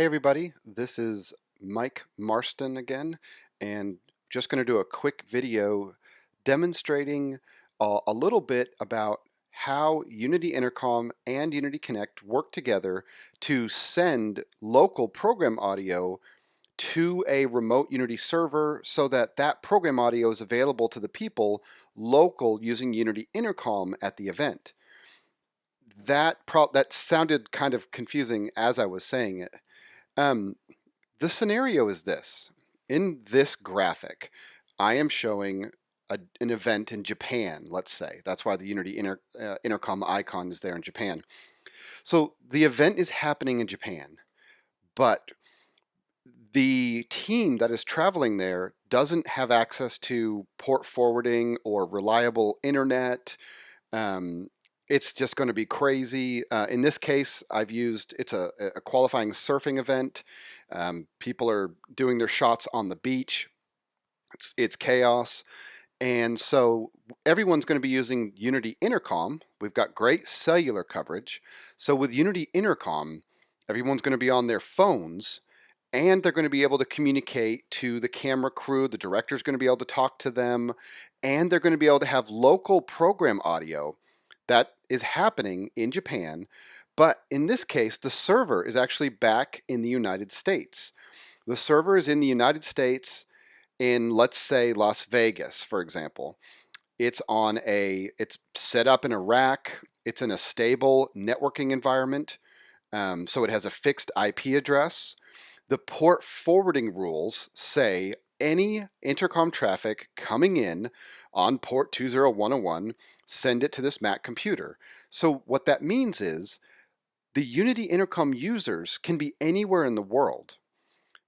Hey everybody, this is Mike Marston again, and just going to do a quick video demonstrating a little bit about how Unity Intercom and Unity Connect work together to send local program audio to a remote Unity server so that that program audio is available to the people local using Unity Intercom at the event. That sounded kind of confusing as I was saying it. Um, The scenario is this. In this graphic, I am showing an event in Japan, let's say. That's why the Unity Intercom icon is there in Japan. So the event is happening in Japan, but the team that is traveling there doesn't have access to port forwarding or reliable internet. Um, it's just going to be crazy. In this case, it's a qualifying surfing event. People are doing their shots on the beach. It's chaos. And so everyone's going to be using Unity Intercom. We've got great cellular coverage. So with Unity Intercom, everyone's going to be on their phones and they're going to be able to communicate to the camera crew. The director's going to be able to talk to them, and they're going to be able to have local program audio that is happening in Japan. But in this case, the server is actually back in the United States. The server is in the United States in, let's say, Las Vegas, for example. It's set up in a rack. It's in a stable networking environment. So it has a fixed IP address. The port forwarding rules say any intercom traffic coming in on port 20101, send it to this Mac computer. So what that means is the Unity Intercom users can be anywhere in the world,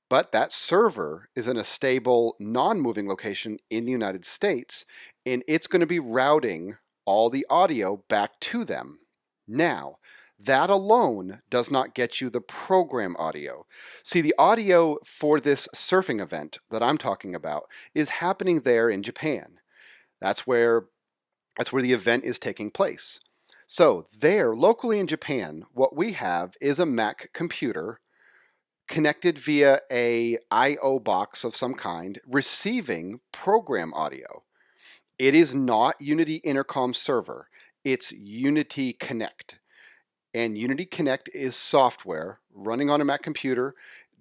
but that server is in a stable, non-moving location in the United States, and it's going to be routing all the audio back to them. Now, that alone does not get you the program audio. See, the audio for this surfing event that I'm talking about is happening there in Japan. That's where the event is taking place. So there, locally in Japan, what we have is a Mac computer connected via a I/O box of some kind, receiving program audio. It is not Unity Intercom server. It's Unity Connect. And Unity Connect is software running on a Mac computer.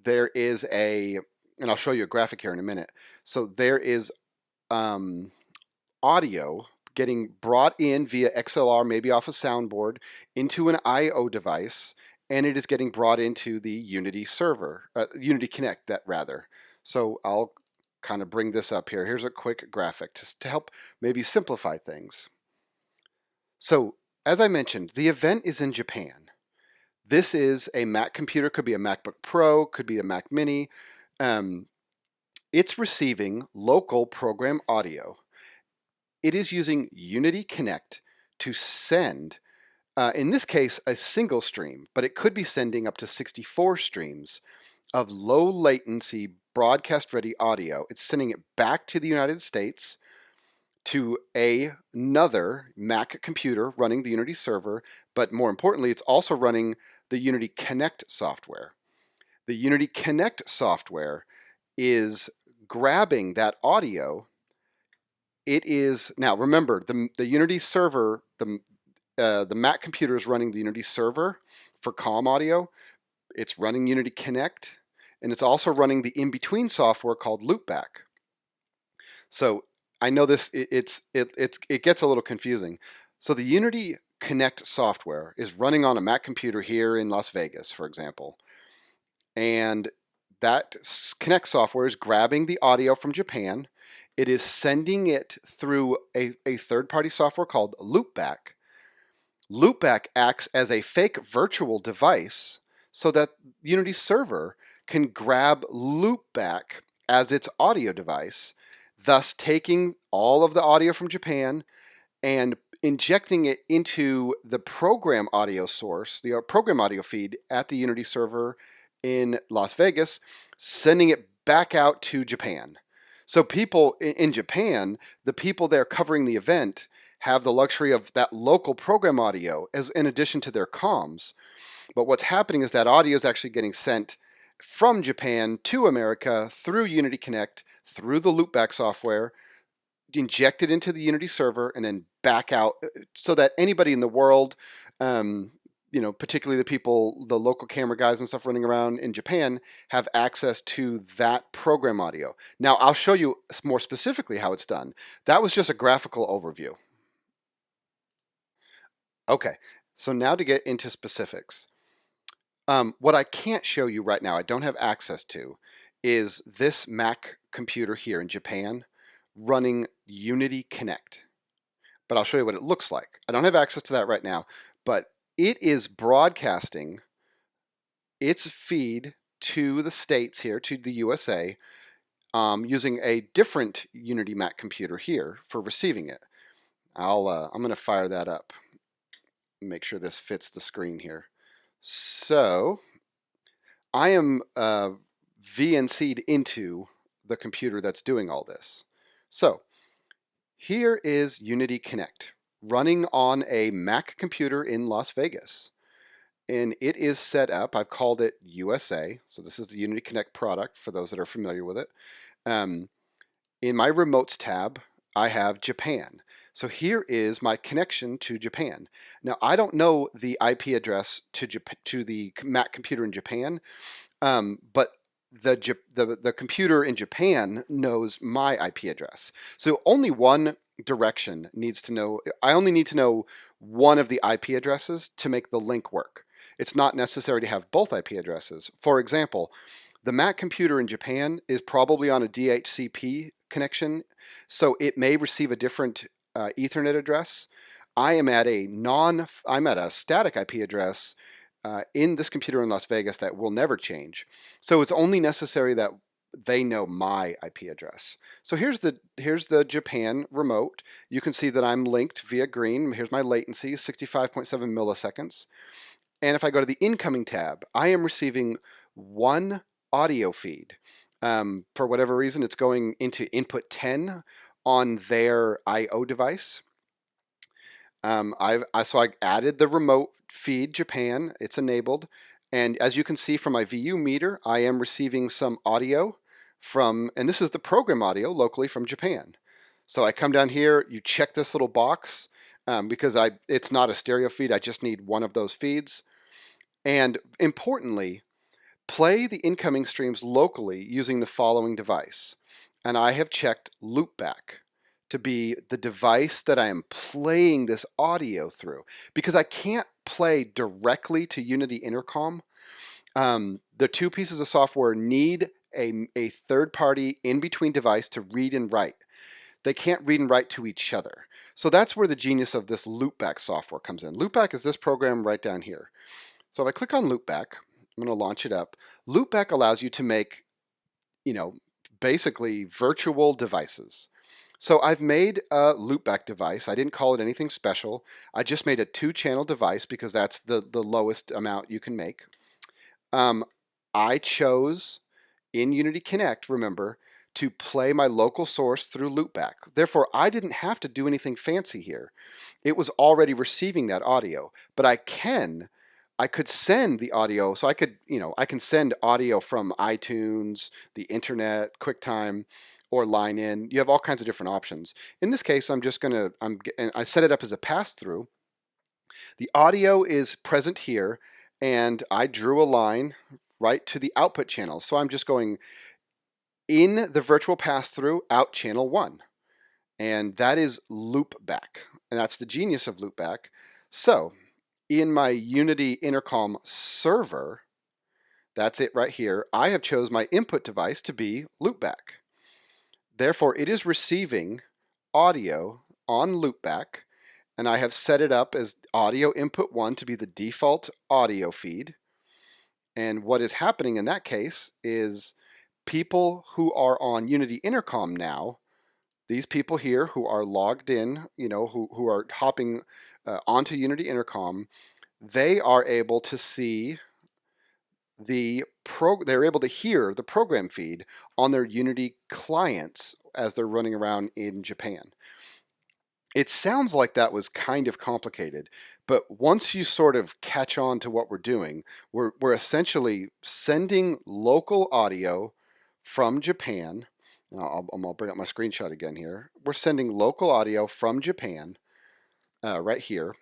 There is and I'll show you a graphic here in a minute. So there is audio getting brought in via XLR, maybe off a soundboard, into an I/O device, and it is getting brought into the Unity server, Unity Connect, that rather. So I'll kind of bring this up here. Here's a quick graphic to help maybe simplify things. So as I mentioned, the event is in Japan. This is a Mac computer, could be a MacBook Pro, could be a Mac Mini. It's receiving local program audio. It is using Unity Connect to send, in this case, a single stream, but it could be sending up to 64 streams of low latency broadcast ready audio. It's sending it back to the United States to another Mac computer running the Unity server, but more importantly, it's also running the Unity Connect software. The Unity Connect software is grabbing that audio. It is, now remember, the Unity server, the Mac computer is running the Unity server for COM audio. It's running Unity Connect, and it's also running the in-between software called Loopback. So I know this, it gets a little confusing. So the Unity Connect software is running on a Mac computer here in Las Vegas, for example. And that Connect software is grabbing the audio from Japan. It is sending it through a third-party software called Loopback. Loopback acts as a fake virtual device so that Unity server can grab Loopback as its audio device, thus taking all of the audio from Japan and injecting it into the program audio source, the program audio feed at the Unity server in Las Vegas, sending it back out to Japan. So people in Japan, the people there covering the event, have the luxury of that local program audio as in addition to their comms. But what's happening is that audio is actually getting sent from Japan to America through Unity Connect, through the loopback software, inject it into the Unity server, and then back out so that anybody in the world, particularly the people, the local camera guys and stuff running around in Japan, have access to that program audio. Now, I'll show you more specifically how it's done. That was just a graphical overview. Okay, so now to get into specifics. What I can't show you right now, I don't have access to, is this Mac computer here in Japan running Unity Connect. But I'll show you what it looks like. I don't have access to that right now, but it is broadcasting its feed to the States here, to the USA, using a different Unity Mac computer here for receiving it. I'm going to fire that up. Make sure this fits the screen here. So I am VNC'd into the computer that's doing all this. So here is Unity Connect running on a Mac computer in Las Vegas. And it is set up, I've called it USA. So this is the Unity Connect product for those that are familiar with it. In my remotes tab, I have Japan. So here is my connection to Japan. Now, I don't know the IP address to the Mac computer in Japan, but the computer in Japan knows my IP address. So only one direction needs to know. I only need to know one of the IP addresses to make the link work. It's not necessary to have both IP addresses. For example, the Mac computer in Japan is probably on a DHCP connection, so it may receive a different Ethernet address. I'm at a static IP address in this computer in Las Vegas that will never change. So it's only necessary that they know my IP address. So here's the Japan remote. You can see that I'm linked via green. Here's my latency, 65.7 milliseconds. And if I go to the incoming tab, I am receiving one audio feed. For whatever reason, it's going into input 10 on their I/O device. So I added the remote feed Japan. It's enabled. And as you can see from my VU meter, I am receiving some audio and this is the program audio locally from Japan. So I come down here, you check this little box because it's not a stereo feed. I just need one of those feeds. And importantly, play the incoming streams locally using the following device. And I have checked loopback to be the device that I am playing this audio through, because I can't play directly to Unity Intercom. The two pieces of software need a third-party in-between device to read and write. They can't read and write to each other. So that's where the genius of this loopback software comes in. Loopback is this program right down here. So if I click on loopback, I'm going to launch it up. Loopback allows you to make, basically virtual devices. So I've made a loopback device. I didn't call it anything special. I just made a 2-channel device because that's the lowest amount you can make. I chose in Unity Connect, remember, to play my local source through loopback. Therefore, I didn't have to do anything fancy here. It was already receiving that audio, but I could send the audio. So I can send audio from iTunes, the internet, QuickTime, or line in. You have all kinds of different options. In this case, I set it up as a pass-through. The audio is present here, and I drew a line right to the output channel. So I'm just going in the virtual pass-through, out channel 1. And that is loopback. And that's the genius of loopback. So in my Unity Intercom server, that's it right here, I have chose my input device to be loopback. Therefore, it is receiving audio on loopback, and I have set it up as audio input 1 to be the default audio feed. And what is happening in that case is people who are on Unity Intercom now, these people here who are logged in, who are hopping onto Unity Intercom, they are able to see they're able to hear the program feed on their Unity clients as they're running around in Japan. It sounds like that was kind of complicated, but once you sort of catch on to what we're doing, we're essentially sending local audio from Japan. I'll bring up my screenshot again here. We're sending local audio from Japan right here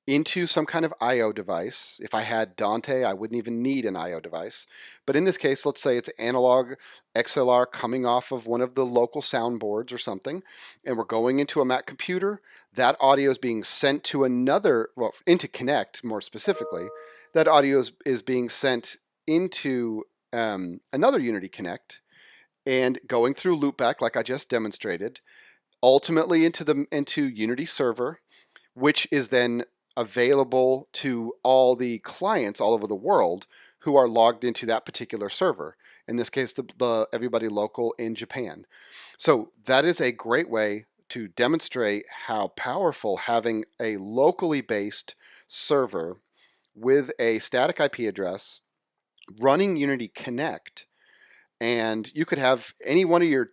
into some kind of I/O device. If I had Dante, I wouldn't even need an I/O device. But in this case, let's say it's analog XLR coming off of one of the local soundboards or something, and we're going into a Mac computer. That audio is being sent to another, well, into Connect more specifically. That audio is being sent into another Unity Connect and going through loopback like I just demonstrated, ultimately into Unity Server, which is then available to all the clients all over the world who are logged into that particular server. In this case, the everybody local in Japan. So that is a great way to demonstrate how powerful having a locally based server with a static IP address running Unity Connect, and you could have any one of your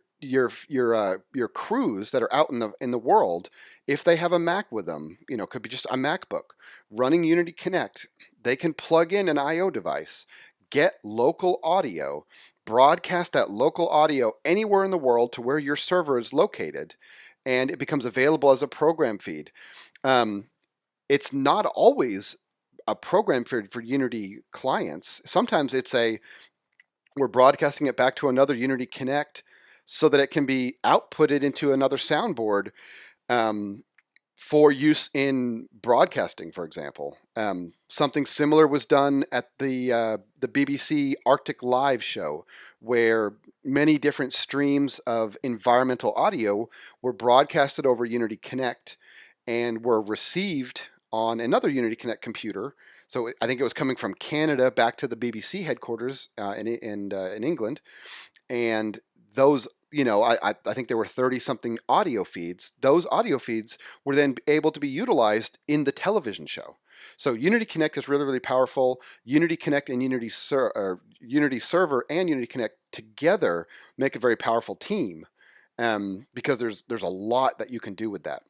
crews that are out in the world, if they have a Mac with them, it could be just a MacBook running Unity Connect. They can plug in an I/O device, get local audio, broadcast that local audio anywhere in the world to where your server is located, and it becomes available as a program feed. Um, it's not always a program feed for Unity clients. Sometimes we're broadcasting it back to another Unity Connect so that it can be outputted into another soundboard um, for use in broadcasting, for example. Something similar was done at the BBC Arctic Live show, where many different streams of environmental audio were broadcasted over Unity Connect and were received on another Unity Connect computer. So I think it was coming from Canada back to the BBC headquarters in England, and those, I think there were 30 something audio feeds. Those audio feeds were then able to be utilized in the television show. So Unity Connect is really, really powerful. Unity Connect and Unity Server and Unity Connect together make a very powerful team, because there's a lot that you can do with that.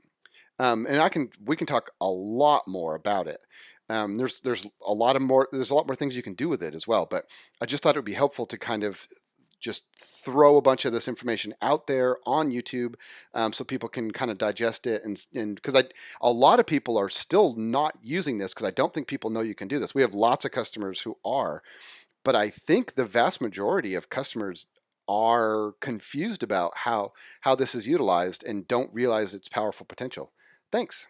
And we can talk a lot more about it. There's a lot more things you can do with it as well. But I just thought it would be helpful to kind of just throw a bunch of this information out there on YouTube, so people can kind of digest it, and because a lot of people are still not using this because I don't think people know you can do this. We have lots of customers who are, but I think the vast majority of customers are confused about how this is utilized and don't realize its powerful potential. Thanks.